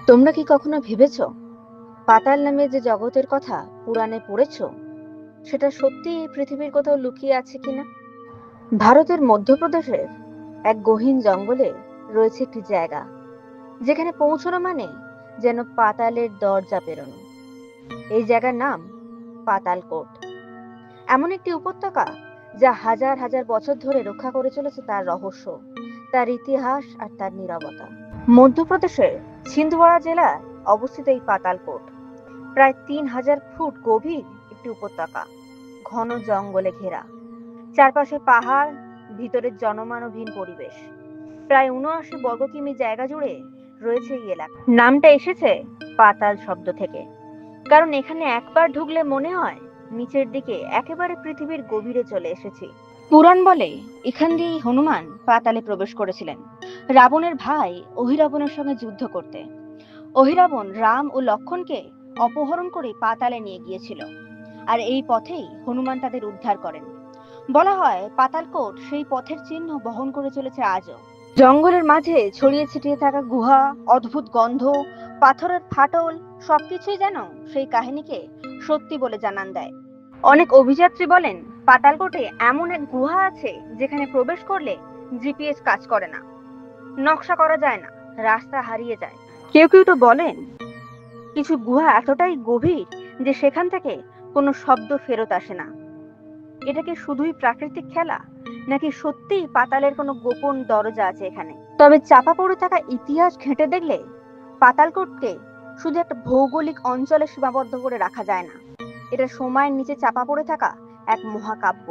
তোমরা কি কখনো ভেবেছ পাতাল নামে যে জগতের কথা পুরাণে পড়েছ সেটা সত্যি এই পৃথিবীর কোথাও লুকিয়ে আছে কিনা? ভারতের মধ্যপ্রদেশের এক গহীন জঙ্গলে রয়েছে একটি জায়গা যেখানে পৌঁছানো মানে যেন পাতালের দরজা পেরোনো। এই জায়গার নাম পাতালকোট। এমন একটি উপত্যকা যা হাজার হাজার বছর ধরে রক্ষা করে চলেছে তার রহস্য, তার ইতিহাস আর তার নীরবতা। মধ্যপ্রদেশের ছিন্দওয়াড়া জেলায় অবস্থিত এই পাতালকোট প্রায় ৩,০০০ ফুট গভীর একটি উপত্যকা, ঘন জঙ্গলে ঘেরা, চারপাশে পাহাড়, ভিতরে জনমানবহীন পরিবেশ। প্রায় ৭৯ বর্গ কিমি জায়গা জুড়ে রয়েছে এই এলাকা। নামটা এসেছে পাতাল শব্দ থেকে, কারণ এখানে একবার ঢুকলে মনে হয় নিচের দিকে একেবারে পৃথিবীর গভীরে চলে এসেছি। পুরাণ বলে এখান দিয়েই হনুমান পাতালে প্রবেশ করেছিলেন রাবণের ভাই অহিরাবণের সঙ্গে যুদ্ধ করতে। অহিরাবণ রাম ও লক্ষ্মণকে অপহরণ করে পাতালে নিয়ে গিয়েছিল, আর এই পথেই হনুমান তাদের উদ্ধার করেন। বলা হয় পাতালকোট সেই পথের চিহ্ন বহন করে চলেছে আজও। জঙ্গলের মাঝে ছড়িয়ে ছিটিয়ে থাকা গুহা, অদ্ভুত গন্ধ, পাথরের ফাটল, সবকিছুই যেন সেই কাহিনীকে সত্যি বলে জানান দেয়। অনেক অভিযাত্রী বলেন পাতালকোটে এমন এক গুহা আছে যেখানে প্রবেশ করলে জিপিএস কাজ করে না, নকশা করা যায় না, রাস্তা হারিয়ে যায়। কেউ কেউ তো বলেন কিছু গুহা এতটাই গভীর যে সেখান থেকে কোনো শব্দ ফেরত আসে না। এটা কি শুধুই প্রাকৃতিক খেলা, নাকি সত্যিই পাতালের কোনো গোপন দরজা আছে এখানে? তবে চাপা পড়ে থাকা ইতিহাস ঘেঁটে দেখলে পাতালকোটকে শুধু একটা ভৌগোলিক অঞ্চলে সীমাবদ্ধ করে রাখা যায় না। এটা সময়ের নিচে চাপা পড়ে থাকা এক মহাকাব্য।